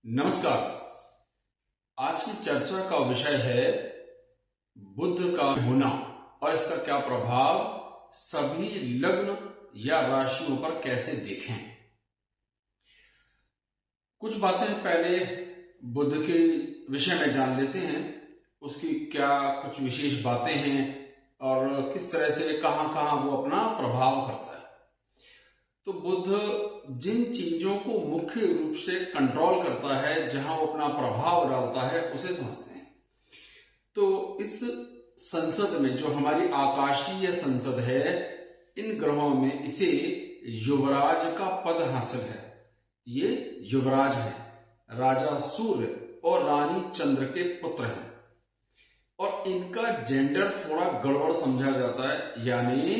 नमस्कार। आज की चर्चा का विषय है बुध का होना और इसका क्या प्रभाव सभी लग्न या राशियों पर कैसे देखें। कुछ बातें पहले बुध के विषय में जान लेते हैं, उसकी क्या कुछ विशेष बातें हैं और किस तरह से कहां कहां वो अपना प्रभाव करता है। तो बुध जिन चीजों को मुख्य रूप से कंट्रोल करता है, जहां वो अपना प्रभाव डालता है, उसे समझते हैं। तो इस संसद में जो हमारी आकाशीय संसद है, इन ग्रहों में इसे युवराज का पद हासिल है। ये युवराज है, राजा सूर्य और रानी चंद्र के पुत्र हैं और इनका जेंडर थोड़ा गड़बड़ समझा जाता है, यानी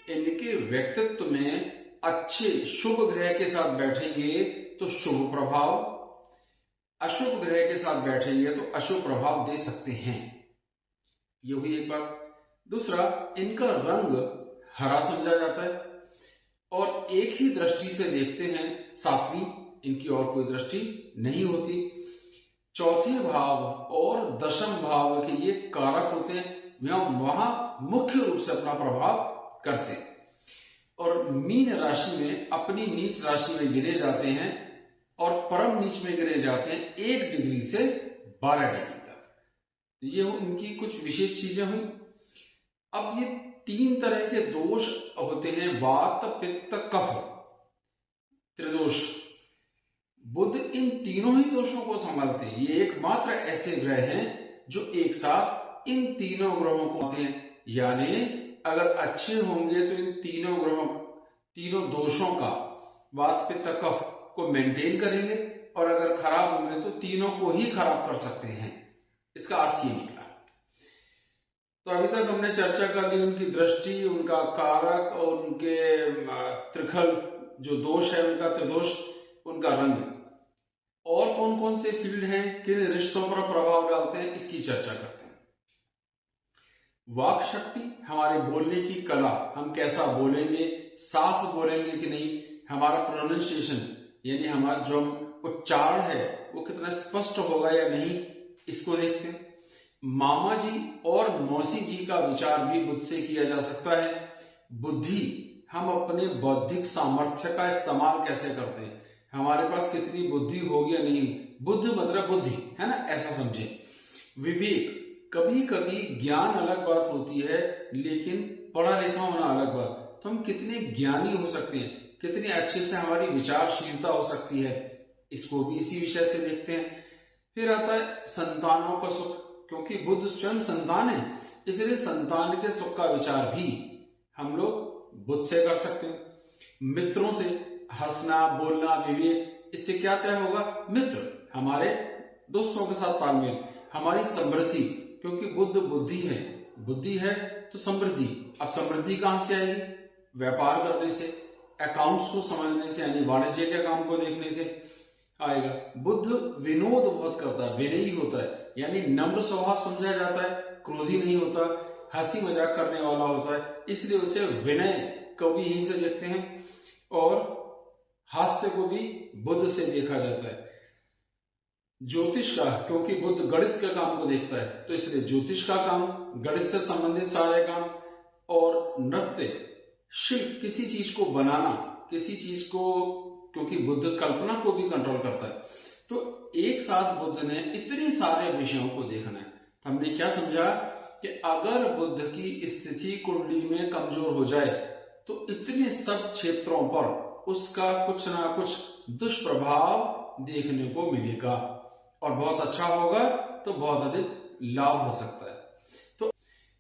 इनके व्यक्तित्व में अच्छे शुभ ग्रह के साथ बैठेंगे तो शुभ प्रभाव, अशुभ ग्रह के साथ बैठेंगे तो अशुभ प्रभाव दे सकते हैं। ये हुई एक बात। दूसरा, इनका रंग हरा समझा जाता है और एक ही दृष्टि से देखते हैं, सातवीं, इनकी और कोई दृष्टि नहीं होती। चौथे भाव और दशम भाव के ये कारक होते हैं, वहां मुख्य रूप से अपना प्रभाव करते हैं और मीन राशि में अपनी नीच राशि में गिरे जाते हैं और परम नीच में गिरे जाते हैं 1 डिग्री से 12 डिग्री तक। तो ये इनकी कुछ विशेष चीजें हुई। अब ये 3 तरह के दोष होते हैं, वात पित्त कफ त्रिदोष। बुध इन तीनों ही दोषों को संभालते हैं। ये एकमात्र ऐसे ग्रह हैं जो एक साथ इन तीनों ग्रहों को होते हैं, यानी अगर अच्छे होंगे तो इन तीनों ग्रहों, तीनों दोषों का, वात पित्त कफ को मेंटेन करेंगे और अगर खराब होंगे तो तीनों को ही खराब कर सकते हैं। इसका अर्थ ये निकला। तो अभी तक हमने चर्चा कर ली उनकी दृष्टि, उनका कारक और उनके त्रिखल जो दोष है, उनका त्रिदोष, उनका रंग, और कौन कौन से फील्ड हैं, किन रिश्तों पर प्रभाव डालते हैं, इसकी चर्चा करते हैं। वाक शक्ति, हमारे बोलने की कला, हम कैसा बोलेंगे, साफ बोलेंगे कि नहीं, हमारा प्रोनाउंसिएशन यानी हमारा जो उच्चारण है वो कितना स्पष्ट होगा या नहीं, इसको देखते हैं। मामा जी और मौसी जी का विचार भी बुध से किया जा सकता है। बुद्धि, हम अपने बौद्धिक सामर्थ्य का इस्तेमाल कैसे करते हैं, हमारे पास कितनी बुद्धि होगी या नहीं, बुद्ध मतलब बुद्धि है ना, ऐसा समझे। विवेक, कभी कभी ज्ञान अलग बात होती है लेकिन पढ़ा लिखा होना अलग बात। तो हम कितने ज्ञानी हो सकते हैं, कितने अच्छे से हमारी विचारशीलता हो सकती है, इसको भी इसी विषय से देखते हैं। फिर आता है संतानों का सुख, क्योंकि बुध स्वयं संतान है, इसलिए संतान के सुख का विचार भी हम लोग बुध से कर सकते हैं। मित्रों से हंसना, बोलना, विवेक, इससे क्या तय होगा, मित्र, हमारे दोस्तों के साथ तालमेल, हमारी समृद्धि, क्योंकि बुध बुद्धि है तो समृद्धि। अब समृद्धि कहां से आएगी, व्यापार करने से, अकाउंट्स को समझने से, यानी वाणिज्य के काम को देखने से आएगा। बुध विनोद बहुत करता है, विनयी होता है, यानी नम्र स्वभाव समझा जाता है, क्रोधी नहीं होता, हंसी मजाक करने वाला होता है, इसलिए उसे विनय को भी यहीं से देखते हैं और हास्य को भी बुध से देखा जाता है। ज्योतिष का, क्योंकि बुध गणित के काम को देखता है, तो इसलिए ज्योतिष का काम, गणित से संबंधित सारे काम, और नृत्य, शिल्प, किसी चीज को बनाना, किसी चीज को, क्योंकि बुध कल्पना को भी कंट्रोल करता है। तो एक साथ बुध ने इतने सारे विषयों को देखना है। हमने क्या समझा कि अगर बुध की स्थिति कुंडली में कमजोर हो जाए तो इतने सब क्षेत्रों पर उसका कुछ ना कुछ दुष्प्रभाव देखने को मिलेगा और बहुत अच्छा होगा तो बहुत अधिक लाभ हो सकता है। तो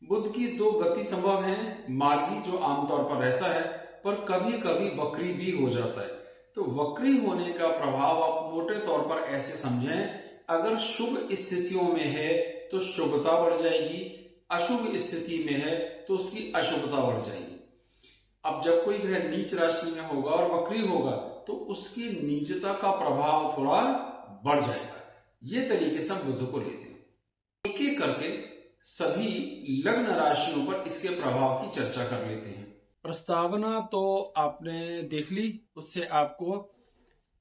बुध की 2 गति संभव है, मार्गी जो आमतौर पर रहता है, पर कभी कभी वक्री भी हो जाता है। तो वक्री होने का प्रभाव आप मोटे तौर पर ऐसे समझें, अगर शुभ स्थितियों में है तो शुभता बढ़ जाएगी, अशुभ स्थिति में है तो उसकी अशुभता बढ़ जाएगी। अब जब कोई ग्रह नीच राशि में होगा और वक्री होगा तो उसकी नीचता का प्रभाव थोड़ा बढ़ जाएगा। ये तरीके से हम बुध को लेते हैं। एक एक करके सभी लग्न राशियों पर इसके प्रभाव की चर्चा कर लेते हैं। प्रस्तावना तो आपने देख ली, उससे आपको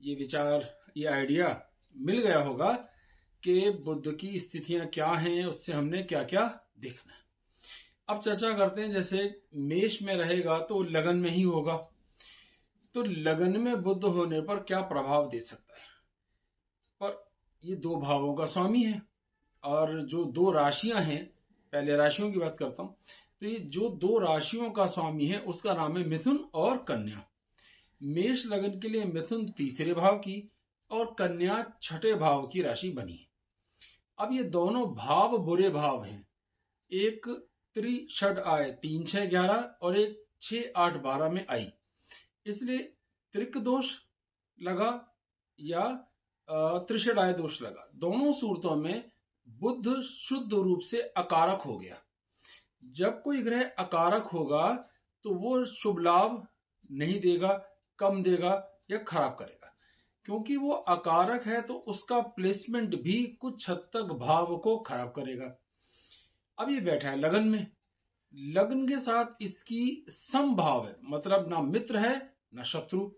ये विचार, ये आइडिया मिल गया होगा कि बुध की स्थितियां क्या हैं, उससे हमने क्या क्या देखना है। अब चर्चा करते हैं, जैसे मेष में रहेगा तो लगन में ही होगा, तो लगन में बुध होने पर क्या प्रभाव दे सकता है। पर ये दो भावों का स्वामी है, और जो दो राशियां हैं, पहले राशियों की बात करता हूं, तो ये जो दो राशियों का स्वामी है उसका नाम है मिथुन और कन्या। मेष लगन के लिए मिथुन तीसरे भाव की और कन्या छठे भाव की राशि बनी है। अब ये दोनों भाव बुरे भाव हैं, एक त्रि षड आय 3 6 11 और एक 6 8 12 में आई, इसलिए त्रिक दोष लगा या त्रिषड आय दोष लगा। दोनों सूरतों में बुध शुद्ध रूप से अकारक हो गया। जब कोई ग्रह अकारक होगा तो वो शुभ लाभ नहीं देगा, कम देगा या खराब करेगा। क्योंकि वो अकारक है तो उसका प्लेसमेंट भी कुछ हद तक भाव को खराब करेगा। अब ये बैठा है लगन में, लगन के साथ इसकी समभाव है, मतलब ना मित्र है ना शत्रु।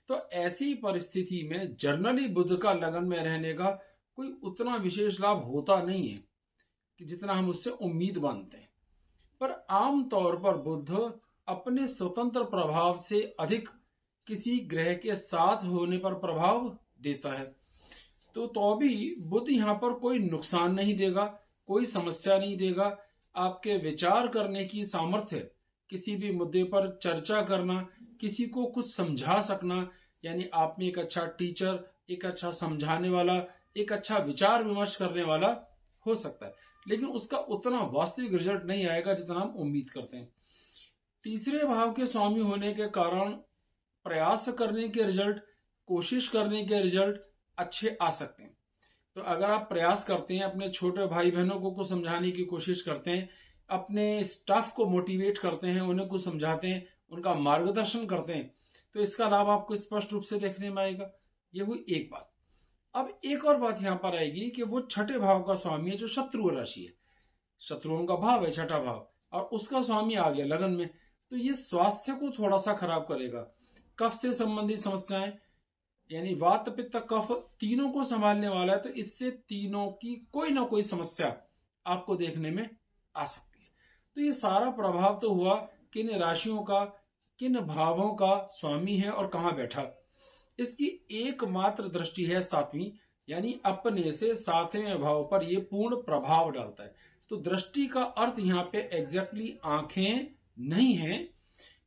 तो ऐसी परिस्थिति में जनरली बुध का लगन में रहने का कोई उतना विशेष लाभ होता नहीं है कि जितना हम उससे उम्मीद बांधते हैं। पर आम तौर पर बुध अपने स्वतंत्र प्रभाव से अधिक किसी ग्रह के साथ होने पर प्रभाव देता है। तो भी बुध यहाँ पर कोई नुकसान नहीं देगा, कोई समस्या नहीं देगा। आपके विचार करने की सामर्थ्य, किसी भी मुद्दे पर चर्चा करना, किसी को कुछ समझा सकना, यानी आप में एक अच्छा टीचर, एक अच्छा समझाने वाला, एक अच्छा विचार विमर्श करने वाला हो सकता है, लेकिन उसका उतना वास्तविक रिजल्ट नहीं आएगा जितना हम उम्मीद करते हैं। तीसरे भाव के स्वामी होने के कारण प्रयास करने के रिजल्ट, कोशिश करने के रिजल्ट अच्छे आ सकते हैं। तो अगर आप प्रयास करते हैं, अपने छोटे भाई बहनों को कुछ समझाने की कोशिश करते हैं, अपने स्टाफ को मोटिवेट करते हैं, उन्हें कुछ समझाते हैं, उनका मार्गदर्शन करते हैं, तो इसका लाभ आपको स्पष्ट रूप से देखने में आएगा। ये हुई एक बात। अब एक और बात यहां पर आएगी कि वो छठे भाव का स्वामी है जो शत्रु राशि है, शत्रुओं का भाव है छठा भाव, और उसका स्वामी आ गया लगन में, तो ये स्वास्थ्य को थोड़ा सा खराब करेगा। कफ से संबंधित समस्याएं, यानी वात पित्त कफ तीनों को संभालने वाला है, तो इससे तीनों की कोई ना कोई समस्या आपको देखने में आ सकती है। तो ये सारा प्रभाव तो हुआ किन राशियों का, किन भावों का स्वामी है और कहां बैठा। इसकी एकमात्र दृष्टि है सातवीं, यानी अपने से सातवें भाव पर यह पूर्ण प्रभाव डालता है। तो दृष्टि का अर्थ यहाँ पे एग्जैक्टली आंखें नहीं है,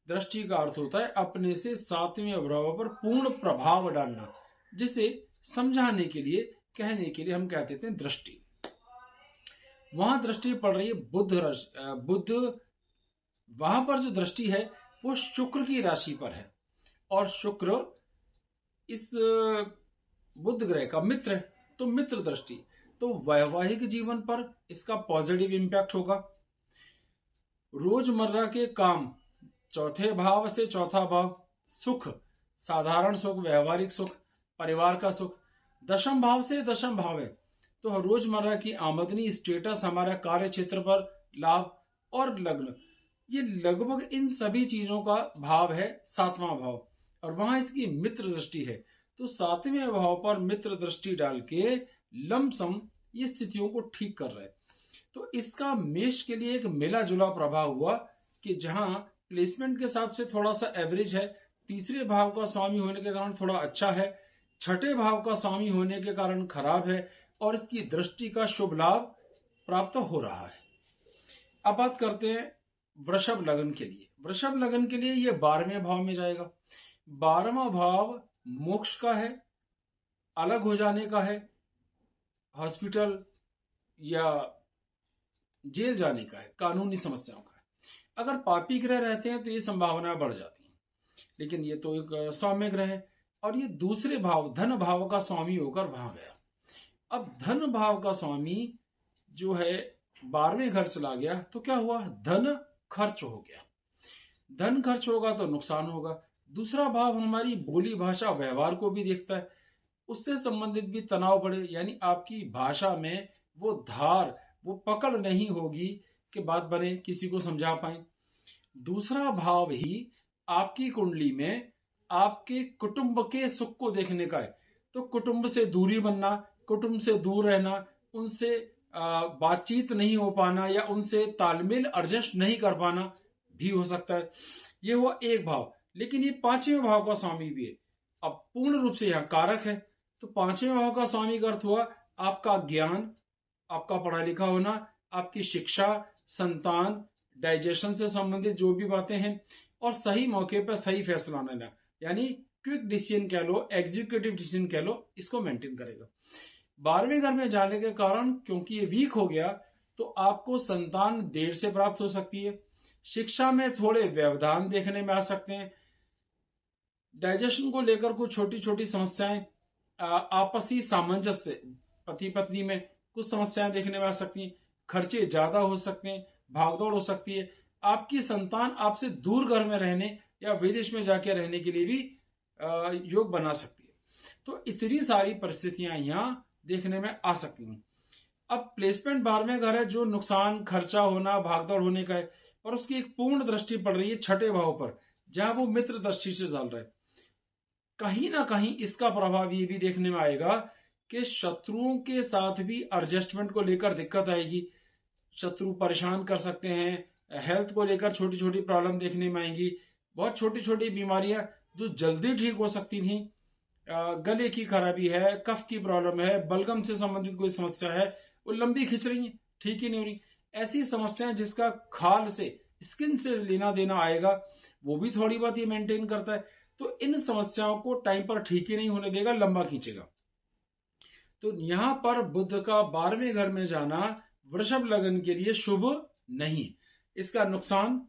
दृष्टि का अर्थ होता है अपने से सातवें भाव पर पूर्ण प्रभाव डालना, जिसे समझाने के लिए, कहने के लिए हम कह देते हैं दृष्टि। वहां दृष्टि पड़ रही है बुध, वहां पर जो दृष्टि है वो शुक्र की राशि पर है, और शुक्र इस बुध ग्रह का मित्र है, तो मित्र दृष्टि, तो वैवाहिक जीवन पर इसका पॉजिटिव इंपैक्ट होगा। रोजमर्रा के काम, चौथे भाव से चौथा भाव, सुख, साधारण सुख, व्यवहारिक सुख, परिवार का सुख, दशम भाव से दशम भाव है, तो रोजमर्रा की आमदनी, स्टेटस, हमारा कार्य क्षेत्र पर लाभ, और लग्न, ये लगभग इन सभी चीजों का भाव है सातवां भाव, और वहां इसकी मित्र दृष्टि है। तो सातवें भाव पर मित्र दृष्टि डाल के लमसम ये स्थितियों को ठीक कर रहे हैं। तो इसका मेष के लिए एक मिला जुला प्रभाव हुआ कि जहां प्लेसमेंट के हिसाब से थोड़ा सा एवरेज है, तीसरे भाव का स्वामी होने के कारण थोड़ा अच्छा है, छठे भाव का स्वामी होने के कारण खराब है, और इसकी दृष्टि का शुभ लाभ प्राप्त हो रहा है। अब बात करते हैं वृषभ लगन के लिए। वृषभ लगन के लिए यह 12वें भाव में जाएगा। 12वां भाव मोक्ष का है, अलग हो जाने का है, हॉस्पिटल या जेल जाने का है, कानूनी समस्याओं का है। अगर पापी ग्रह रहते हैं तो ये संभावना बढ़ जाती है, लेकिन ये तो एक सौम्य ग्रह है, और ये दूसरे भाव धन भाव का स्वामी होकर वहां गया। अब धन भाव का स्वामी जो है 12वें घर चला गया, तो क्या हुआ, धन खर्च हो गया। धन खर्च होगा तो नुकसान होगा। दूसरा भाव हमारी बोली भाषा व्यवहार को भी देखता है, उससे संबंधित भी तनाव बढ़े, यानी आपकी भाषा में वो धार, वो पकड़ नहीं होगी कि बात बने, किसी को समझा पाए। दूसरा भाव ही आपकी कुंडली में आपके कुटुंब के सुख को देखने का है, तो कुटुंब से दूरी बनना, कुटुंब से दूर रहना, उनसे बातचीत नहीं हो पाना या उनसे तालमेल एडजस्ट नहीं कर पाना भी हो सकता है। ये हुआ एक भाव। लेकिन ये पांचवें भाव का स्वामी भी है। अब पूर्ण रूप से यहां कारक है, तो पांचवें भाव का स्वामी का अर्थ हुआ आपका ज्ञान, आपका पढ़ा लिखा होना, आपकी शिक्षा, संतान, डाइजेशन से संबंधित जो भी बातें हैं, और सही मौके पर सही फैसला लेना, यानी क्विक डिसीजन कह लो, एग्जीक्यूटिव डिसीजन कह लो, इसको मेंटेन करेगा। 12वें घर में जाने के कारण क्योंकि ये वीक हो गया, तो आपको संतान देर से प्राप्त हो सकती है। शिक्षा में थोड़े व्यवधान देखने में आ सकते हैं। डाइजेशन को लेकर कुछ छोटी छोटी समस्याएं, आपसी सामंजस्य, पति पत्नी में कुछ समस्याएं देखने में आ सकती हैं। खर्चे ज्यादा हो सकते हैं, भागदौड़ हो सकती है। आपकी संतान आपसे दूर घर में रहने या विदेश में जाके रहने के लिए भी योग बना सकती है। तो इतनी सारी परिस्थितियां यहां देखने में आ सकती हैं। अब प्लेसमेंट 12वें घर है, जो नुकसान, खर्चा होना, भागदौड़ होने का है, और उसकी एक पूर्ण दृष्टि पड़ रही है छठे भाव पर, जहां वो मित्र दृष्टि से डाल रहा है। कहीं ना कहीं इसका प्रभाव ये भी देखने में आएगा कि शत्रुओं के साथ भी एडजस्टमेंट को लेकर दिक्कत आएगी। शत्रु परेशान कर सकते हैं, हेल्थ को लेकर छोटी छोटी प्रॉब्लम देखने में आएंगी। बहुत छोटी छोटी बीमारियां जो जल्दी ठीक हो सकती थी, गले की खराबी है, कफ की प्रॉब्लम है, बलगम से संबंधित कोई समस्या है, वो लंबी खिंच रही है, ठीक ही नहीं हो रही, ऐसी समस्याएं जिसका खाल से, स्किन से लेना देना आएगा, वो भी थोड़ी बहुत ये मेंटेन करता है। तो इन समस्याओं को टाइम पर ठीक ही नहीं होने देगा, लंबा खींचेगा। तो यहां पर बुध का 12वें घर में जाना वृषभ लग्न के लिए शुभ नहीं है। इसका नुकसान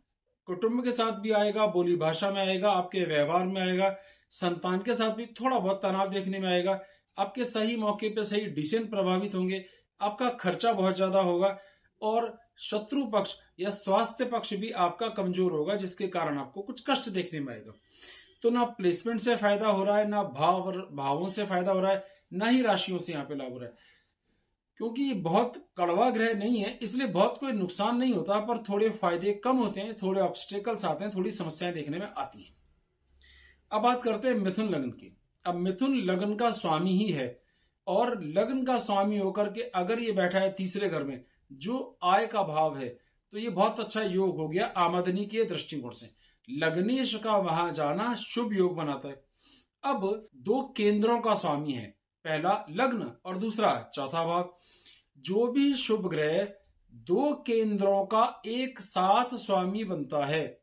कुटुंब के साथ भी आएगा, बोली भाषा में आएगा, आपके व्यवहार में आएगा, संतान के साथ भी थोड़ा बहुत तनाव देखने में आएगा, आपके सही मौके पे सही डिसीजन प्रभावित होंगे, आपका खर्चा बहुत ज्यादा होगा, और शत्रु पक्ष या स्वास्थ्य पक्ष भी आपका कमजोर होगा, जिसके कारण आपको कुछ कष्ट देखने में आएगा। तो ना प्लेसमेंट से फायदा हो रहा है, ना भावों से फायदा हो रहा है, ना ही राशियों से यहाँ पे लाभ हो रहा है। क्योंकि ये बहुत कड़वा ग्रह नहीं है, इसलिए बहुत कोई नुकसान नहीं होता, पर थोड़े फायदे कम होते हैं, थोड़े ऑब्स्टेकल्स आते हैं, थोड़ी समस्याएं देखने में आती हैं। अब बात करते हैं मिथुन लग्न की। अब मिथुन लग्न का स्वामी ही है, और लग्न का स्वामी होकर के अगर ये बैठा है तीसरे घर में, जो आय का भाव है, तो ये बहुत अच्छा योग हो गया आमदनी के दृष्टिकोण से। लग्नेश का वहां जाना शुभ योग बनाता है। अब दो केंद्रों का स्वामी है, पहला लग्न और दूसरा चौथा भाव। जो भी शुभ ग्रह दो केंद्रों का एक साथ स्वामी बनता है,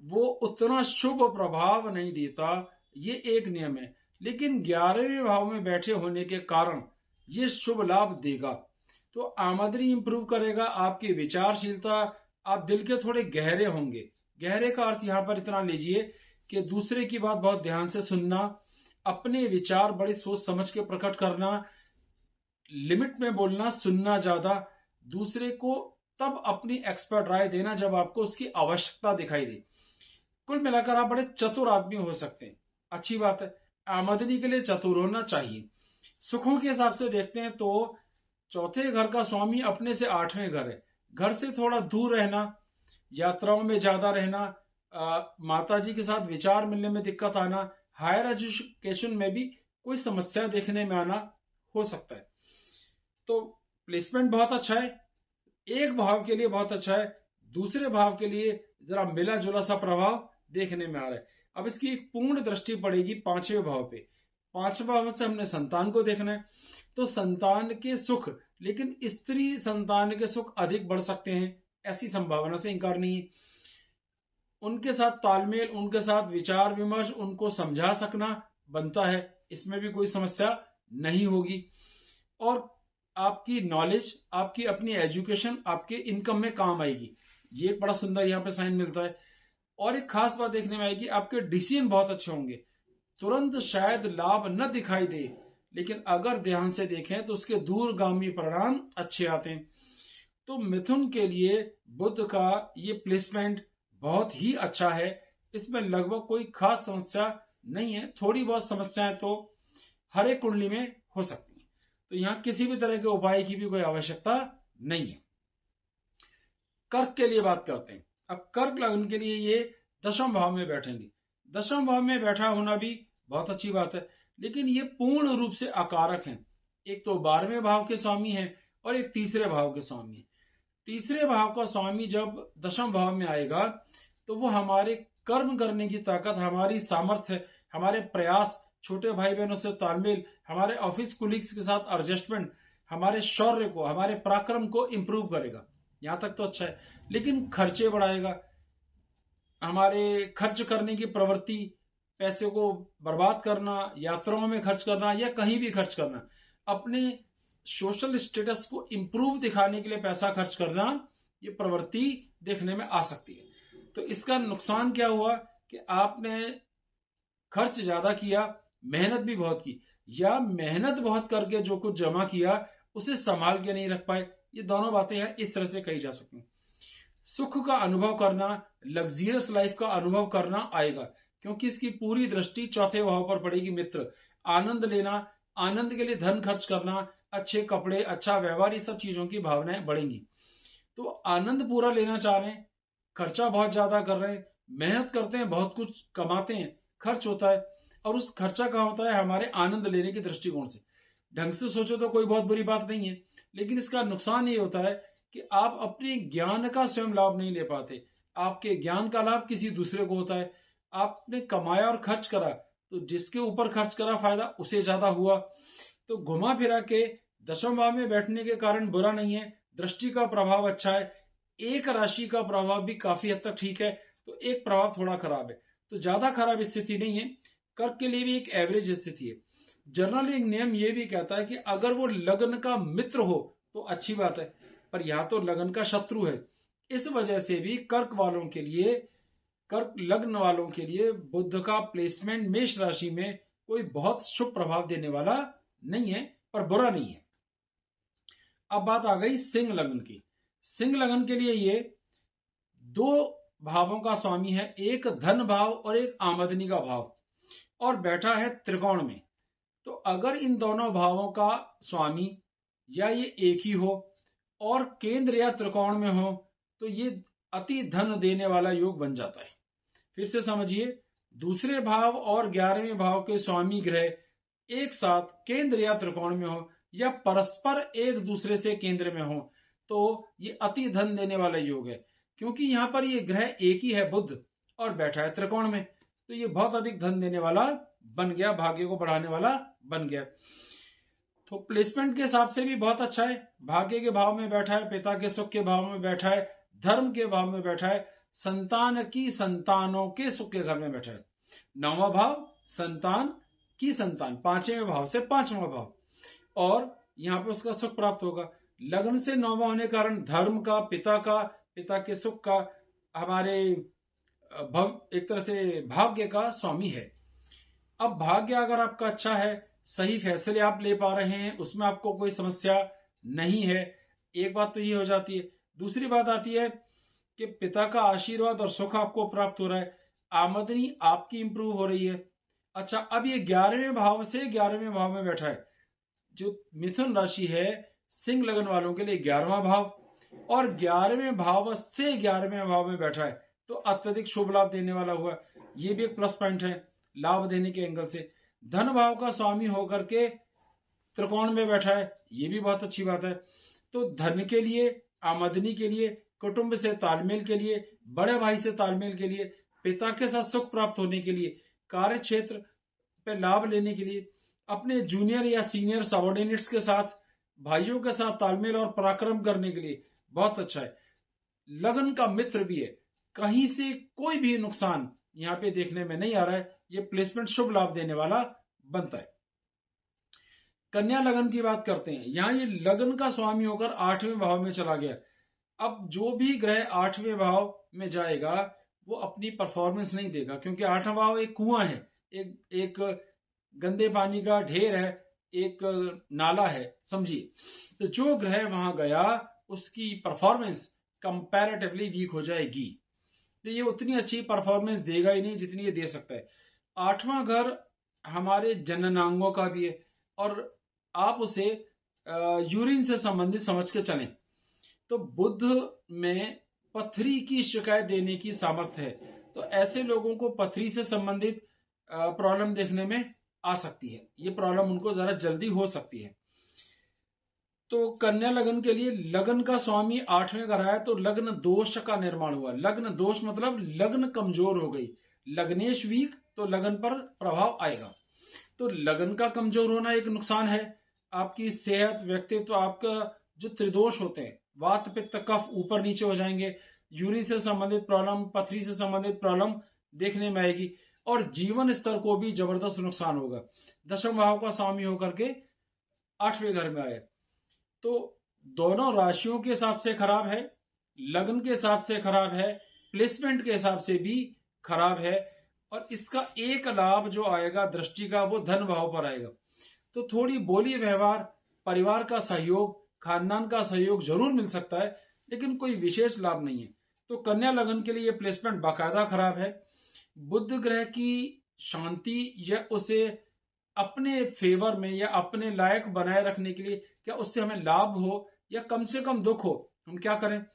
वो उतना शुभ प्रभाव नहीं देता, ये एक नियम है। लेकिन 11वें भाव में बैठे होने के कारण ये शुभ लाभ देगा। तो आमदनी इंप्रूव करेगा, आपकी विचारशीलता, आप दिल के थोड़े गहरे होंगे। गहरे का अर्थ यहां पर इतना लीजिए कि दूसरे की बात बहुत ध्यान से सुनना, अपने विचार बड़े सोच समझ के प्रकट करना, लिमिट में बोलना, सुनना ज्यादा, दूसरे को तब अपनी एक्सपर्ट राय देना जब आपको उसकी आवश्यकता दिखाई दे। कुल मिलाकर आप बड़े चतुर आदमी हो सकते हैं, अच्छी बात है। आमदनी के लिए चतुर होना चाहिए। सुखों के हिसाब से देखते हैं तो चौथे घर का स्वामी अपने से 8वें घर है। घर से थोड़ा दूर रहना, यात्राओं में ज्यादा रहना, माता जी के साथ विचार मिलने में दिक्कत आना, हायर एजुकेशन में भी कोई समस्या देखने में आना हो सकता है। तो प्लेसमेंट बहुत अच्छा है, एक भाव के लिए बहुत अच्छा है, दूसरे भाव के लिए जरा मिला जुला सा प्रभाव देखने में आ रहा है। अब इसकी एक पूर्ण दृष्टि पड़ेगी 5वें भाव पे। 5वें भाव से हमने संतान को देखना है, तो संतान के सुख, लेकिन स्त्री संतान के सुख अधिक बढ़ सकते हैं, ऐसी संभावना से इंकार नहीं है। उनके साथ तालमेल, उनके साथ विचार विमर्श, उनको समझा सकना बनता है, इसमें भी कोई समस्या नहीं होगी। और आपकी नॉलेज, आपकी अपनी एजुकेशन आपके इनकम में काम आएगी, ये एक बड़ा सुंदर यहाँ पे साइन मिलता है। और एक खास बात देखने में आएगी, आपके डिसीजन बहुत अच्छे होंगे। तुरंत शायद लाभ न दिखाई दे, लेकिन अगर ध्यान से देखें तो उसके दूरगामी परिणाम अच्छे आते हैं। तो मिथुन के लिए बुध का ये प्लेसमेंट बहुत ही अच्छा है, इसमें लगभग कोई खास समस्या नहीं है। थोड़ी बहुत समस्याएं तो हर एक कुंडली में हो सकती है, तो यहां किसी भी तरह के उपाय की भी कोई आवश्यकता नहीं है। कर्क के लिए बात करते हैं। अब कर्क लग्न के लिए ये 10वें भाव में बैठेंगे। 10वें भाव में बैठा होना भी बहुत अच्छी बात है। लेकिन ये पूर्ण रूप से अकारक हैं। एक तो 12वें भाव के स्वामी हैं और एक तीसरे भाव के स्वामी हैं। तीसरे भाव का स्वामी जब दशम भाव में आएगा तो वो हमारे कर्म करने की ताकत, हमारी सामर्थ्य, हमारे प्रयास, छोटे भाई बहनों से तालमेल, हमारे ऑफिस कुलीग्स के साथ एडजस्टमेंट, हमारे शौर्य को, हमारे पराक्रम को इंप्रूव करेगा। यहां तक तो अच्छा है। लेकिन खर्चे बढ़ाएगा, हमारे खर्च करने की प्रवृत्ति, पैसे को बर्बाद करना, यात्राओं में खर्च करना या कहीं भी खर्च करना, अपने सोशल स्टेटस को इंप्रूव दिखाने के लिए पैसा खर्च करना, ये प्रवृत्ति देखने में आ सकती है। तो इसका नुकसान क्या हुआ कि आपने खर्च ज्यादा किया, मेहनत भी बहुत की, या मेहनत बहुत करके जो कुछ जमा किया उसे संभाल के नहीं रख पाए। ये दोनों बातें हैं, इस तरह से कही जा सकती हैं। सुख का अनुभव करना, लग्जरियस लाइफ का अनुभव करना आएगा, क्योंकि इसकी पूरी दृष्टि चौथे भाव पर पड़ेगी। मित्र, आनंद लेना, आनंद के लिए धन खर्च करना, अच्छे कपड़े, अच्छा व्यवहार, ये सब चीजों की भावनाएं बढ़ेंगी। तो आनंद पूरा लेना चाह रहे हैं, खर्चा बहुत ज्यादा कर रहे हैं, मेहनत करते हैं, बहुत कुछ कमाते हैं, खर्च होता है, और उस खर्चा कहाँ होता है? हमारे आनंद लेने के दृष्टिकोण से। ढंग से सोचो तो कोई बहुत बुरी बात नहीं है, लेकिन इसका नुकसान ये होता है कि आप अपने ज्ञान का स्वयं लाभ नहीं ले पाते। आपके ज्ञान का लाभ किसी दूसरे को होता है। आपने कमाया और खर्च करा, तो जिसके ऊपर खर्च करा फायदा उसे ज्यादा हुआ। तो घुमा फिरा के दशम भाव में बैठने के कारण बुरा नहीं है, दृष्टि का प्रभाव अच्छा है, एक राशि का प्रभाव भी काफी हद तक ठीक है, तो एक प्रभाव थोड़ा खराब है। तो ज्यादा खराब स्थिति नहीं है, कर्क के लिए भी एक एवरेज स्थिति है। जनरली एक नियम ये भी कहता है कि अगर वो लगन का मित्र हो तो अच्छी बात है, पर यहां तो लगन का शत्रु है। इस वजह से भी कर्क वालों के लिए, कर्क लग्न वालों के लिए बुध का प्लेसमेंट मेष राशि में कोई बहुत शुभ प्रभाव देने वाला नहीं है, पर बुरा नहीं है। अब बात आ गई सिंह लग्न की। सिंह लग्न के लिए ये दो भावों का स्वामी है, एक धन भाव और एक आमदनी का भाव, और बैठा है त्रिकोण में। तो अगर इन दोनों भावों का स्वामी या ये एक ही हो और केंद्र या त्रिकोण में हो तो ये अति धन देने वाला योग बन जाता है। फिर से समझिए, दूसरे भाव और 11वें भाव के स्वामी ग्रह एक साथ केंद्र या त्रिकोण में हो या परस्पर एक दूसरे से केंद्र में हो तो ये अति धन देने वाला योग है, क्योंकि यहां पर ये ग्रह एक ही है बुध और बैठा है त्रिकोण में, तो ये बहुत अधिक धन देने वाला बन गया, भाग्य को बढ़ाने वाला बन गया। तो प्लेसमेंट के हिसाब से भी बहुत अच्छा है। भाग्य के भाव में बैठा है, पिता के सुख के भाव में बैठा है, धर्म के भाव में बैठा है, संतान की संतानों के सुख के घर में बैठा है। 9वां भाव संतान की संतान, 5वें भाव से 5वां भाव, और यहाँ पे उसका सुख प्राप्त होगा। लग्न से 9वां होने के कारण धर्म का, पिता के सुख का, हमारे एक तरह से भाग्य का स्वामी है। अब भाग्य अगर आपका अच्छा है, सही फैसले आप ले पा रहे हैं, उसमें आपको कोई समस्या नहीं है, एक बात तो ये हो जाती है। दूसरी बात आती है कि पिता का आशीर्वाद और सुख आपको प्राप्त हो रहा है, आमदनी आपकी इंप्रूव हो रही है। अच्छा, अब ये 11वें भाव से 11वें भाव में बैठा है, जो मिथुन राशि है सिंह लगन वालों के लिए 11वां भाव, और 11वें भाव से 11वें भाव में बैठा है, तो अत्यधिक शुभ लाभ देने वाला हुआ। ये भी एक प्लस पॉइंट है लाभ देने के एंगल से। धन भाव का स्वामी होकर के त्रिकोण में बैठा है, ये भी बहुत अच्छी बात है। तो धन के लिए, आमदनी के लिए, कुटुंब से तालमेल के लिए, बड़े भाई से तालमेल के लिए, पिता के साथ सुख प्राप्त होने के लिए, कार्य क्षेत्र पे लाभ लेने के लिए, अपने जूनियर या सीनियर सबऑर्डिनेट्स के साथ, भाइयों के साथ तालमेल और पराक्रम करने के लिए बहुत अच्छा है। लगन का मित्र भी है, कहीं से कोई भी नुकसान यहाँ पे देखने में नहीं आ रहा है, ये प्लेसमेंट शुभ लाभ देने वाला बनता है। कन्या लगन की बात करते हैं, यहां ये लगन का स्वामी होकर 8वें भाव में चला गया। अब जो भी ग्रह 8वें भाव में जाएगा वो अपनी परफॉर्मेंस नहीं देगा, क्योंकि 8वां भाव एक कुआं है, एक गंदे पानी का ढेर है, एक नाला है, समझिए। तो जो ग्रह वहां गया उसकी परफॉर्मेंस कंपैरेटिवली वीक हो जाएगी, तो ये उतनी अच्छी परफॉर्मेंस देगा ही नहीं जितनी ये दे सकता है। 8वां घर हमारे जननांगों का भी है, और आप उसे यूरिन से संबंधित समझ के चलें। तो बुध में पथरी की शिकायत देने की सामर्थ्य है, तो ऐसे लोगों को पथरी से संबंधित प्रॉब्लम देखने में आ सकती है, ये प्रॉब्लम उनको जरा जल्दी हो सकती है। तो कन्या लगन के लिए लगन का स्वामी 8वें घर आया तो लग्न दोष का निर्माण हुआ। लग्न दोष मतलब लग्न कमजोर हो गई, लग्नेश वीक तो लगन पर प्रभाव आएगा। तो लगन का कमजोर होना एक नुकसान है। आपकी सेहत, व्यक्तित्व, आपका जो त्रिदोष होते हैं, वात पित्त कफ ऊपर नीचे हो जाएंगे, यूरिन से संबंधित प्रॉब्लम, पथरी से संबंधित प्रॉब्लम देखने में आएगी और जीवन स्तर को भी जबरदस्त नुकसान होगा। दशम भाव का स्वामी होकर के 8वें घर में आए तो दोनों राशियों के हिसाब से खराब है, लग्न के हिसाब से खराब है, प्लेसमेंट के हिसाब से भी खराब है। और इसका एक लाभ जो आएगा दृष्टि का, वो धन भाव पर आएगा। तो थोड़ी बोली व्यवहार, परिवार का सहयोग, खानदान का सहयोग जरूर मिल सकता है, लेकिन कोई विशेष लाभ नहीं है। तो कन्या लगन के लिए प्लेसमेंट बाकायदा खराब है। बुध ग्रह की शांति या उसे अपने फेवर में या अपने लायक बनाए रखने के लिए, क्या उससे हमें लाभ हो या कम से कम दुख हो, हम क्या करें?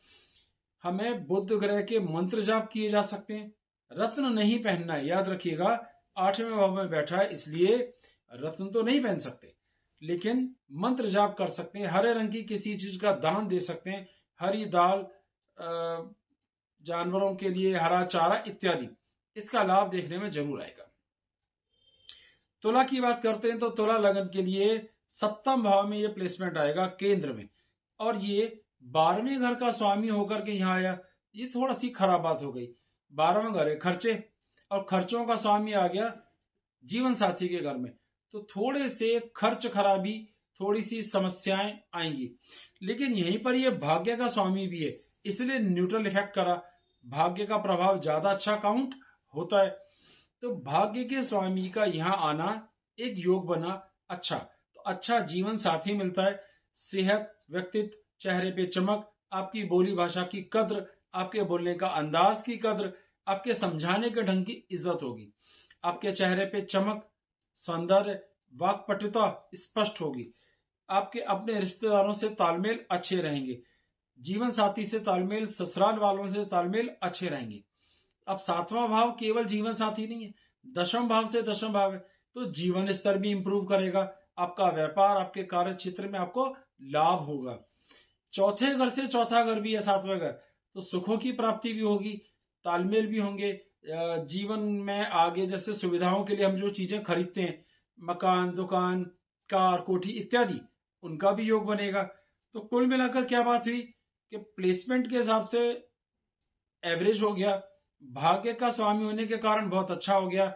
हमें बुध ग्रह के मंत्र जाप किए जा सकते हैं। रत्न नहीं पहनना है, याद रखिएगा, 8वें भाव में बैठा है इसलिए रत्न तो नहीं पहन सकते, लेकिन मंत्र जाप कर सकते हैं। हरे रंग की किसी चीज का दान दे सकते हैं, हरी दाल, जानवरों के लिए हरा चारा इत्यादि। इसका लाभ देखने में जरूर आएगा। तुला की बात करते हैं तो तुला लगन के लिए 7वें भाव में ये प्लेसमेंट आएगा केंद्र में, और ये 12वें घर का स्वामी होकर के यहाँ आया। ये थोड़ा सी खराब बात हो गई। 12वां घर है खर्चे, और खर्चों का स्वामी आ गया जीवन साथी के घर में, तो थोड़े से खर्च खराबी, थोड़ी सी समस्याएं आएंगी। लेकिन यहीं पर ये भाग्य का स्वामी भी है, इसलिए न्यूट्रल इफेक्ट करा, भाग्य का प्रभाव ज्यादा अच्छा काउंट होता है। तो भाग्य के स्वामी का यहाँ आना एक योग बना अच्छा, तो अच्छा जीवन साथी मिलता है। सेहत, व्यक्तित्व, चेहरे पे चमक, आपकी बोली भाषा की कद्र, आपके बोलने का अंदाज की कद्र, आपके समझाने के ढंग की इज्जत होगी। आपके चेहरे पे चमक, सौंदर्य, वाक्पटुता स्पष्ट होगी। आपके अपने रिश्तेदारों से तालमेल अच्छे रहेंगे, जीवन साथी से तालमेल, ससुराल वालों से तालमेल अच्छे रहेंगे। अब 7वां भाव केवल जीवन साथी नहीं है, दशम भाव से दशम भाव है, तो जीवन स्तर भी इंप्रूव करेगा। आपका व्यापार, आपके कार्य क्षेत्र में आपको लाभ होगा। चौथे घर से चौथा घर भी है 7वां घर, तो सुखों की प्राप्ति भी होगी, तालमेल भी होंगे। जीवन में आगे जैसे सुविधाओं के लिए हम जो चीजें खरीदते हैं, मकान, दुकान, कार, कोठी इत्यादि, उनका भी योग बनेगा। तो कुल मिलाकर क्या बात हुई कि प्लेसमेंट के हिसाब से एवरेज हो गया, भाग्य का स्वामी होने के कारण बहुत अच्छा हो गया।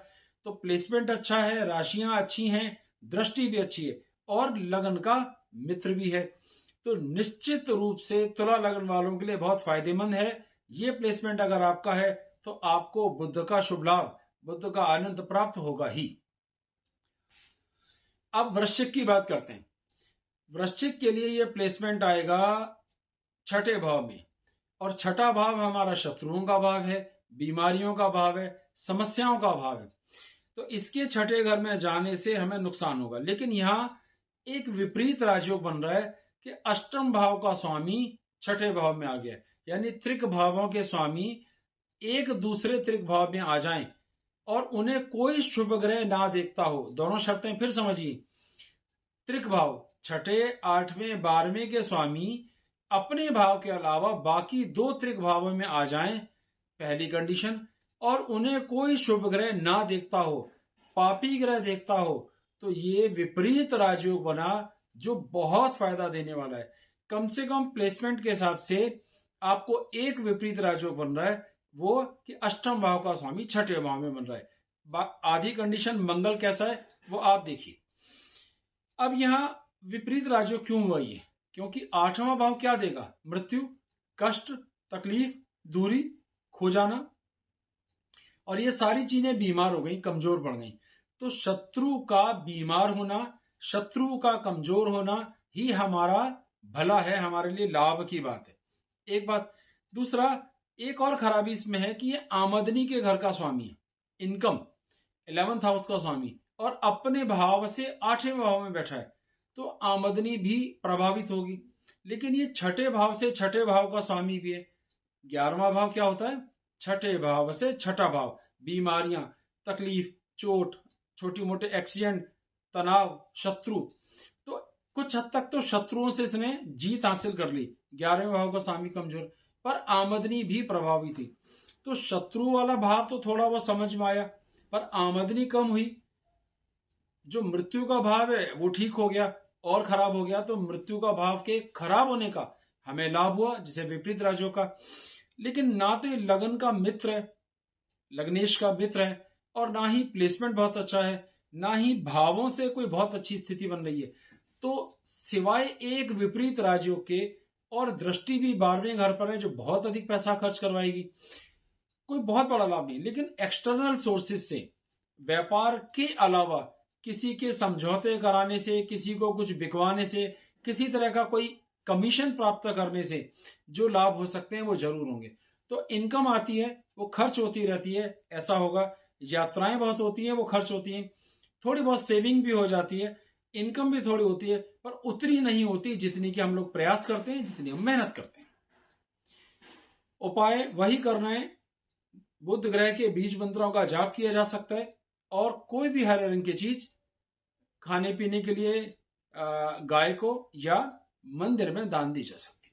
तो प्लेसमेंट अच्छा है, राशियां अच्छी हैं, दृष्टि भी अच्छी है, और लगन का मित्र भी है। तो निश्चित रूप से तुला लगन वालों के लिए बहुत फायदेमंद है। ये प्लेसमेंट अगर आपका है तो आपको बुध का शुभ लाभ, बुध का आनंद प्राप्त होगा ही। अब वृश्चिक की बात करते हैं। वृश्चिक के लिए ये प्लेसमेंट आएगा 6ठे भाव में, और 6ठा भाव हमारा शत्रुओं का भाव है, बीमारियों का भाव है, समस्याओं का भाव है। तो इसके 6ठे घर में जाने से हमें नुकसान होगा। लेकिन यहां एक विपरीत राजयोग बन रहा है कि अष्टम भाव का स्वामी 6ठे भाव में आ गया, यानी त्रिक भावों के स्वामी एक दूसरे त्रिक भाव में आ जाएं और उन्हें कोई शुभ ग्रह ना देखता हो। दोनों शर्तें फिर समझिए। त्रिक भाव 6ठे, 8वें, 12वें के स्वामी अपने भाव के अलावा बाकी 2 त्रिक भावों में आ जाएं, पहली कंडीशन, और उन्हें कोई शुभ ग्रह ना देखता हो, पापी ग्रह देखता हो, तो ये विपरीत राजयोग बना जो बहुत फायदा देने वाला है। कम से कम प्लेसमेंट के हिसाब से आपको एक विपरीत राजयोग बन रहा है, वो कि अष्टम भाव का स्वामी 6ठे भाव में बन रहा है। आधी कंडीशन मंगल कैसा है वो आप देखिए। अब यहां विपरीत राजयोग क्यों हुआ ये? क्योंकि 8वां भाव क्या देगा? मृत्यु, कष्ट, तकलीफ, दूरी, खो जाना, और ये सारी चीजें बीमार हो गई, कमजोर पड़ गई। तो शत्रु का बीमार होना, शत्रु का कमजोर होना ही हमारा भला है, हमारे लिए लाभ की बात है। एक बात। दूसरा, एक और खराबी इसमें है कि ये आमदनी के घर का स्वामी है, इनकम 11th हाउस का स्वामी, और अपने भाव से 8वें भाव में बैठा है, तो आमदनी भी प्रभावित होगी। लेकिन ये 6ठे भाव से 6ठे भाव का स्वामी भी है। 11वां भाव क्या होता है? 6ठे भाव से 6ठा भाव, बीमारियां, तकलीफ, चोट, छोटी मोटे एक्सीडेंट, तनाव, शत्रु, तो कुछ हद तक तो शत्रुओं से इसने जीत हासिल कर ली। 11वें भाव का स्वामी कमजोर, पर आमदनी भी प्रभावी थी। तो शत्रु वाला भाव तो थोड़ा बहुत समझ में आया, पर आमदनी कम हुई। जो मृत्यु का भाव है वो ठीक हो गया और खराब हो गया, तो मृत्यु का भाव के खराब होने का हमें लाभ हुआ, जिसे विपरीत राशियों का। लेकिन ना तो ये लगन का मित्र है, लग्नेश का मित्र है, और ना ही प्लेसमेंट बहुत अच्छा है, ना ही भावों से कोई बहुत अच्छी स्थिति बन रही है। तो सिवाय एक विपरीत राज्यों के, और दृष्टि भी 12वें घर पर है जो बहुत अधिक पैसा खर्च करवाएगी, कोई बहुत बड़ा लाभ नहीं। लेकिन एक्सटर्नल सोर्सेज से, व्यापार के अलावा किसी के समझौते कराने से, किसी को कुछ बिकवाने से, किसी तरह का कोई कमीशन प्राप्त करने से जो लाभ हो सकते हैं वो जरूर होंगे। तो इनकम आती है, वो खर्च होती रहती है, ऐसा होगा। यात्राएं बहुत होती हैं, वो खर्च होती हैं। थोड़ी बहुत सेविंग भी हो जाती है, इनकम भी थोड़ी होती है, पर उतनी नहीं होती जितनी कि हम लोग प्रयास करते हैं, जितनी हम मेहनत करते हैं। उपाय वही करना है, बुध ग्रह के बीज मंत्रों का जाप किया जा सकता है, और कोई भी हरे रंग की चीज खाने पीने के लिए गाय को या मंदिर में दान दी जा सकती है।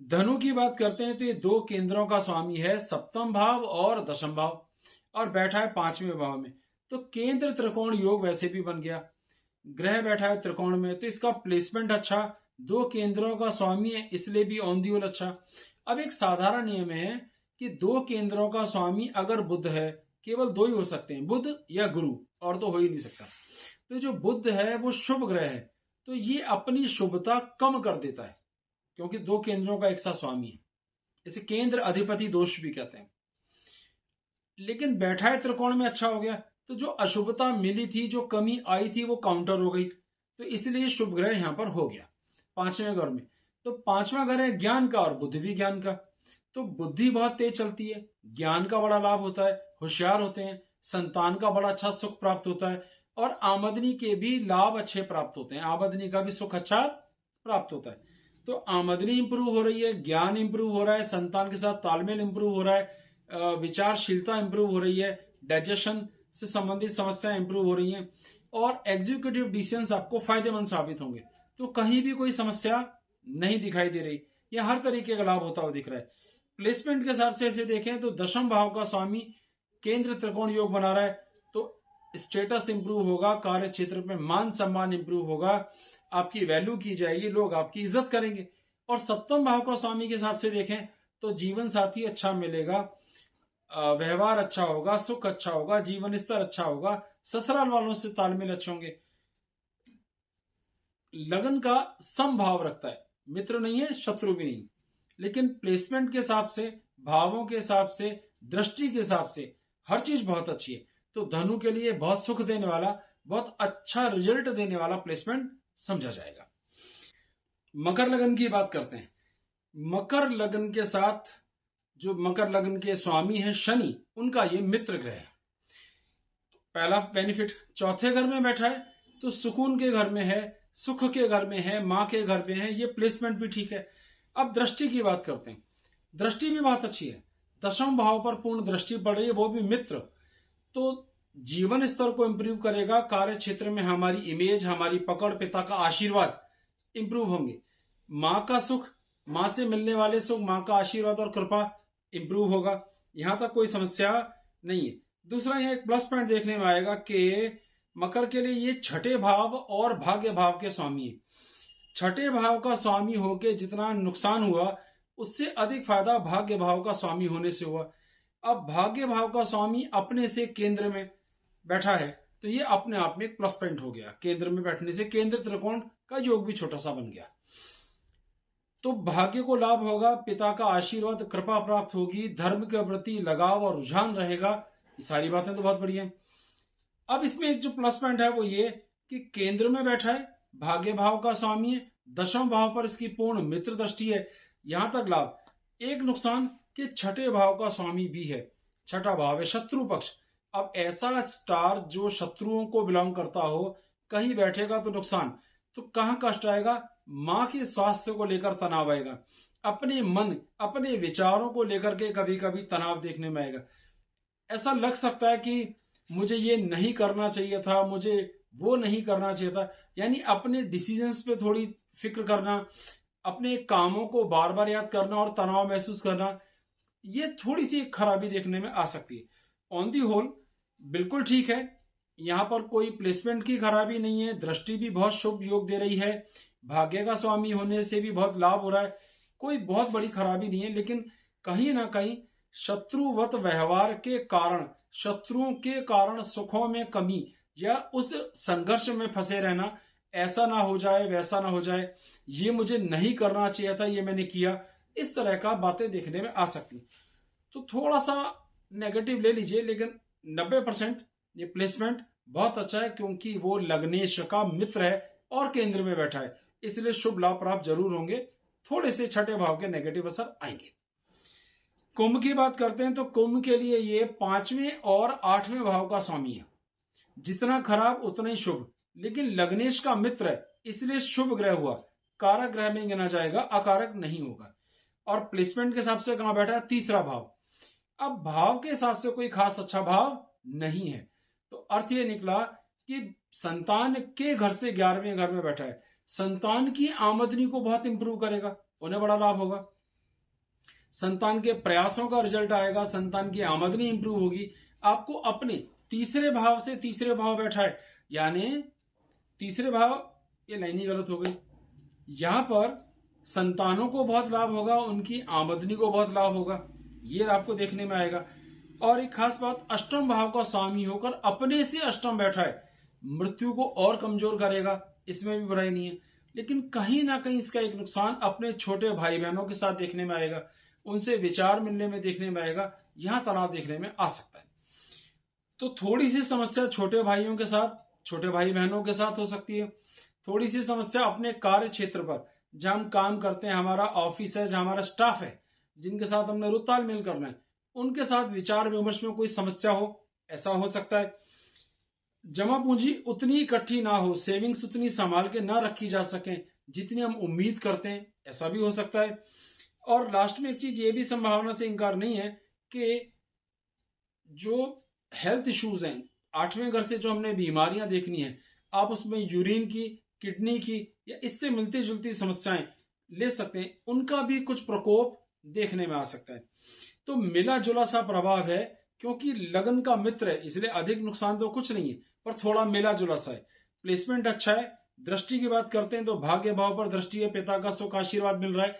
धनु की बात करते हैं तो ये 2 केंद्रों का स्वामी है, 7वां भाव और 10वां भाव, और बैठा है 5वें भाव में। तो केंद्र त्रिकोण योग वैसे भी बन गया, ग्रह बैठा है त्रिकोण में, तो इसका प्लेसमेंट अच्छा, 2 केंद्रों का स्वामी है, इसलिए भी ऑन दी होल अच्छा। अब एक साधारण नियम है कि 2 केंद्रों का स्वामी अगर बुध है, केवल 2 ही हो सकते हैं, बुध या गुरु, और तो हो ही नहीं सकता। तो जो बुध है वो शुभ ग्रह है, तो ये अपनी शुभता कम कर देता है, क्योंकि 2 केंद्रों का एक सा स्वामी है। इसे केंद्र अधिपति दोष भी कहते हैं। लेकिन बैठा है त्रिकोण में, अच्छा हो गया, तो जो अशुभता मिली थी, जो कमी आई थी, वो काउंटर हो गई, तो इसलिए शुभ ग्रह यहां पर हो गया 5वें घर में। तो 5वां घर है ज्ञान का, और बुद्ध भी ज्ञान का, तो बुद्धि बहुत तेज चलती है, ज्ञान का बड़ा लाभ होता है, होशियार होते हैं, संतान का बड़ा अच्छा सुख प्राप्त होता है, और आमदनी के भी लाभ अच्छे प्राप्त होते हैं, आमदनी का भी सुख अच्छा प्राप्त होता है। तो आमदनी इंप्रूव हो रही है, ज्ञान इंप्रूव हो रहा है, संतान के साथ तालमेल इंप्रूव हो रहा है, विचारशीलता इंप्रूव हो रही है, डाइजेशन से संबंधित समस्याएं इंप्रूव हो रही हैं, और एग्जीक्यूटिव डिसीजंस आपको फायदेमंद साबित होंगे। तो कहीं भी कोई समस्या नहीं दिखाई दे रही, यह हर तरीके का लाभ होता हुआ दिख रहा है। प्लेसमेंट के हिसाब से ऐसे देखें तो 10वां भाव का स्वामी केंद्र त्रिकोण योग बना रहा है, तो स्टेटस इंप्रूव होगा, कार्य क्षेत्र में मान सम्मान इंप्रूव होगा, आपकी वैल्यू की जाएगी, लोग आपकी इज्जत करेंगे। और 7वां भाव का स्वामी के हिसाब से देखें तो जीवन साथी अच्छा मिलेगा, व्यवहार अच्छा होगा, सुख अच्छा होगा, जीवन स्तर अच्छा होगा, ससुराल वालों से तालमेल अच्छे होंगे। लगन का समभाव रखता है, मित्र नहीं है, शत्रु भी नहीं, लेकिन प्लेसमेंट के हिसाब से, भावों के हिसाब से, दृष्टि के हिसाब से हर चीज बहुत अच्छी है। तो धनु के लिए बहुत सुख देने वाला, बहुत अच्छा रिजल्ट देने वाला प्लेसमेंट समझा जाएगा। मकर लगन की बात करते हैं। मकर लगन के साथ जो मकर लगन के स्वामी हैं शनि, उनका ये मित्र ग्रह है। पहला बेनिफिट, 4थे घर में बैठा है, तो सुकून के घर में है, सुख के घर में है, मां के घर में है, ये प्लेसमेंट भी ठीक है। अब दृष्टि की बात करते हैं, दृष्टि भी बहुत अच्छी है, 10वें भाव पर पूर्ण दृष्टि पड़ रही है, वो भी मित्र, तो जीवन स्तर को इंप्रूव करेगा, कार्य क्षेत्र में हमारी इमेज, हमारी पकड़, पिता का आशीर्वाद इंप्रूव होंगे, मां का सुख, मां से मिलने वाले सुख, मां का आशीर्वाद और कृपा इंप्रूव होगा, यहां तक कोई समस्या नहीं है। दूसरा यह एक प्लस पॉइंट देखने में आएगा कि मकर के लिए ये 6ठे भाव और भाग्य भाव के स्वामी है। 6ठे भाव का स्वामी होके जितना नुकसान हुआ, उससे अधिक फायदा भाग्य भाव का स्वामी होने से हुआ। अब भाग्य भाव का स्वामी अपने से केंद्र में बैठा है, तो ये अपने आप में एक प्लस पॉइंट हो गया। केंद्र में बैठने से केंद्र त्रिकोण का योग भी छोटा सा बन गया, तो भाग्य को लाभ होगा, पिता का आशीर्वाद, कृपा प्राप्त होगी, धर्म के प्रति लगाव और रुझान रहेगा। ये सारी बातें तो बहुत बढ़िया है। अब इसमें एक जो प्लस पॉइंट है वो ये कि केंद्र में बैठा है, भाग्य भाव का स्वामी है, 10वें भाव पर इसकी पूर्ण मित्र दृष्टि है, यहां तक लाभ। एक नुकसान कि 6ठे भाव का स्वामी भी है, 6ठा भाव है शत्रु पक्ष। अब ऐसा स्टार जो शत्रुओं को बिलोंग करता हो कहीं बैठेगा तो नुकसान, तो कहां कष्ट आएगा, मां के स्वास्थ्य को लेकर तनाव आएगा, अपने मन, अपने विचारों को लेकर के कभी कभी तनाव देखने में आएगा। ऐसा लग सकता है कि मुझे ये नहीं करना चाहिए था, मुझे वो नहीं करना चाहिए था, यानी अपने डिसीजंस पे थोड़ी फिक्र करना, अपने कामों को बार बार याद करना और तनाव महसूस करना, ये थोड़ी सी खराबी देखने में आ सकती है। ऑन दी होल बिल्कुल ठीक है, यहां पर कोई प्लेसमेंट की खराबी नहीं है, दृष्टि भी बहुत शुभ योग दे रही है, भाग्य का स्वामी होने से भी बहुत लाभ हो रहा है, कोई बहुत बड़ी खराबी नहीं है। लेकिन कहीं ना कहीं शत्रुवत व्यवहार के कारण, शत्रुओं के कारण सुखों में कमी या उस संघर्ष में फंसे रहना, ऐसा ना हो जाए वैसा ना हो जाए, ये मुझे नहीं करना चाहिए था, ये मैंने किया, इस तरह का बातें देखने में आ सकती। तो थोड़ा सा नेगेटिव ले लीजिए, लेकिन 90% ये प्लेसमेंट बहुत अच्छा है, क्योंकि वो लग्नेश का मित्र है और केंद्र में बैठा है, इसलिए शुभ लाभ प्राप्त जरूर होंगे। थोड़े से छठे भाव के नेगेटिव असर आएंगे। कुंभ की बात करते हैं तो कुंभ के लिए ये 5वें और 8वें भाव का स्वामी है, जितना खराब उतना ही शुभ, लेकिन लग्नेश का मित्र है इसलिए शुभ ग्रह हुआ, कारक ग्रह में गिना जाएगा, अकारक नहीं होगा। और प्लेसमेंट के हिसाब से कहां बैठा है? तीसरा भाव। अब भाव के हिसाब से कोई खास अच्छा भाव नहीं है, तो अर्थ ये निकला कि संतान के घर से 11वें घर में बैठा है, संतान की आमदनी को बहुत इंप्रूव करेगा, उन्हें बड़ा लाभ होगा, संतान के प्रयासों का रिजल्ट आएगा, संतान की आमदनी इंप्रूव होगी। आपको अपने तीसरे भाव से तीसरे भाव बैठा है, यानी तीसरे भाव, ये लाइन ही गलत हो गई, यहां पर संतानों को बहुत लाभ होगा, उनकी आमदनी को बहुत लाभ होगा, ये आपको देखने में आएगा। और एक खास बात, अष्टम भाव का स्वामी होकर अपने से अष्टम बैठा है, मृत्यु को और कमजोर करेगा, इसमें भी बुराई नहीं है। लेकिन कहीं ना कहीं इसका एक नुकसान अपने छोटे भाई बहनों के साथ देखने में आएगा, उनसे विचार मिलने में देखने में आएगा, यहां तनाव देखने में आ सकता है। तो थोड़ी सी समस्या छोटे भाइयों के साथ, छोटे भाई बहनों के साथ हो सकती है। थोड़ी सी समस्या अपने कार्य क्षेत्र पर, जहां हम काम करते हैं, हमारा ऑफिस है, जहां हमारा स्टाफ है, जिनके साथ हमने रुत तालमेल करना है, उनके साथ विचार विमर्श में कोई समस्या हो, ऐसा हो सकता है। जमा पूंजी उतनी इकट्ठी ना हो, सेविंग्स उतनी संभाल के ना रखी जा सके जितनी हम उम्मीद करते हैं, ऐसा भी हो सकता है। और लास्ट में एक चीज ये भी संभावना से इंकार नहीं है कि जो हेल्थ इश्यूज हैं, 8वें घर से जो हमने बीमारियां देखनी है, आप उसमें यूरिन की, किडनी की या इससे मिलती जुलती समस्याएं ले सकते हैं, उनका भी कुछ प्रकोप देखने में आ सकता है। तो मिला जुला सा प्रभाव है, क्योंकि लगन का मित्र है, इसलिए अधिक नुकसान तो कुछ नहीं है, पर थोड़ा मिला जुला सा है। प्लेसमेंट अच्छा है। दृष्टि की बात करते हैं तो भाग्य भाव पर दृष्टि है, पिता का सुख आशीर्वाद मिल रहा है,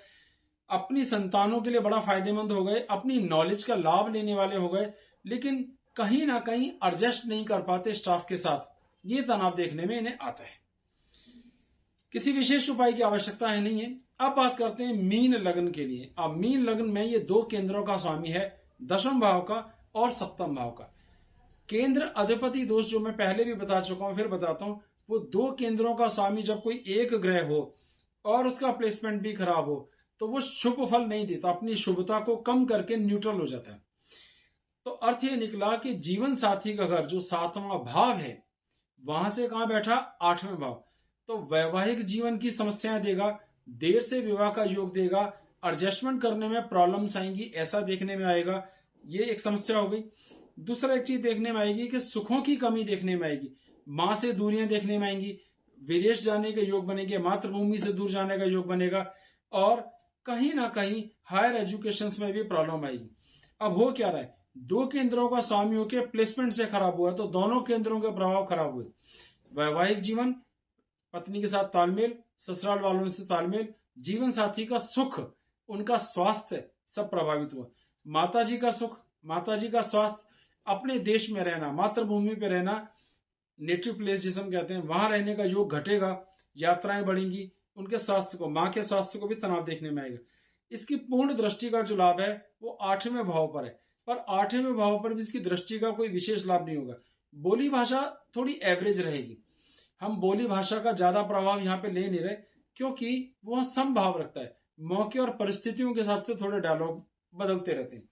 अपनी संतानों के लिए बड़ा फायदेमंद हो गए, अपनी नॉलेज का लाभ लेने वाले हो गए, लेकिन कहीं ना कहीं एडजस्ट नहीं कर पाते स्टाफ के साथ, ये तनाव देखने में इन्हें आता है। किसी विशेष उपाय की आवश्यकता है नहीं है। अब बात करते हैं मीन लग्न के लिए। अब मीन लग्न में ये 2 केंद्रों का स्वामी है, 10वें भाव का और 7वें भाव का। केंद्र अधिपति दोष जो मैं पहले भी बता चुका हूं, फिर बताता हूं, वो 2 केंद्रों का स्वामी जब कोई एक ग्रह हो और उसका प्लेसमेंट भी खराब हो, तो वो शुभ फल नहीं देता, अपनी शुभता को कम करके न्यूट्रल हो जाता है। तो अर्थ ये निकला कि जीवन साथी का घर जो 7वां भाव है, वहां से कहां बैठा? 8वें भाव। तो वैवाहिक जीवन की समस्याएं देगा, देर से विवाह का योग देगा, एडजस्टमेंट करने में प्रॉब्लम्स आएंगी, ऐसा देखने में आएगा, ये एक समस्या हो गई। दूसरा एक चीज देखने में आएगी कि सुखों की कमी देखने में आएगी, मां से दूरियां देखने में आएंगी, विदेश जाने के योग बनेंगे, मातृभूमि से दूर जाने का योग बनेगा, और कहीं ना कहीं हायर एजुकेशन में भी प्रॉब्लम आएगी। अब हो क्या रहा है? 2 केंद्रों का स्वामी होकर प्लेसमेंट से खराब हुआ, तो दोनों केंद्रों के प्रभाव खराब हुए। वैवाहिक जीवन, पत्नी के साथ तालमेल, ससुराल वालों से तालमेल, जीवन साथी का सुख, उनका स्वास्थ्य सब प्रभावित हुआ। माताजी का सुख, माताजी का स्वास्थ्य, अपने देश में रहना, मातृभूमि पे रहना, नेटिव प्लेस जिसे हम कहते हैं, वहां रहने का योग घटेगा, यात्राएं बढ़ेंगी, उनके स्वास्थ्य को, मां के स्वास्थ्य को भी तनाव देखने में आएगा। इसकी पूर्ण दृष्टि का जो लाभ है वो 8वें भाव पर है, पर 8वें भाव पर भी इसकी दृष्टि का कोई विशेष लाभ नहीं होगा। बोली भाषा थोड़ी एवरेज रहेगी, हम बोली भाषा का ज्यादा प्रभाव यहाँ पे ले नहीं रहे, क्योंकि वो समभाव रखता है, मौके और परिस्थितियों के हिसाब से थोड़े डायलॉग बदलते रहते हैं।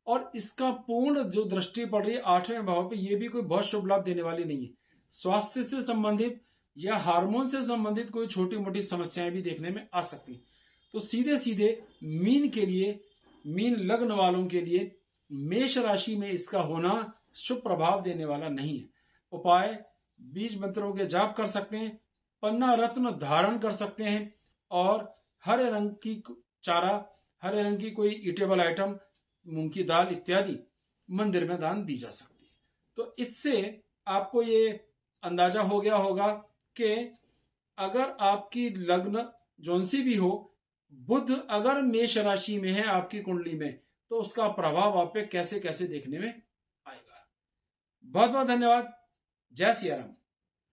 और इसका पूर्ण जो दृष्टि पड़ रही है 8वें भाव पे, ये भी कोई बहुत शुभ लाभ देने वाली नहीं है। स्वास्थ्य से संबंधित या हार्मोन से संबंधित कोई छोटी मोटी समस्याएं भी देखने में आ सकती हैं। तो सीधे सीधे मीन के लिए, मीन लग्न वालों के लिए मेष राशि में इसका होना शुभ प्रभाव देने वाला नहीं है। उपाय, बीज मंत्रों के जाप कर सकते हैं, पन्ना रत्न धारण कर सकते हैं, और हरे रंग की चारा, हरे रंग की कोई ईटेबल आइटम, मूंग की दाल इत्यादि मंदिर में दान दी जा सकती है। तो इससे आपको ये अंदाजा हो गया होगा कि अगर आपकी लग्न जौनसी भी हो, बुध अगर मेष राशि में है आपकी कुंडली में, तो उसका प्रभाव आप पे कैसे कैसे देखने में आएगा। बहुत बहुत धन्यवाद। जय सिया राम।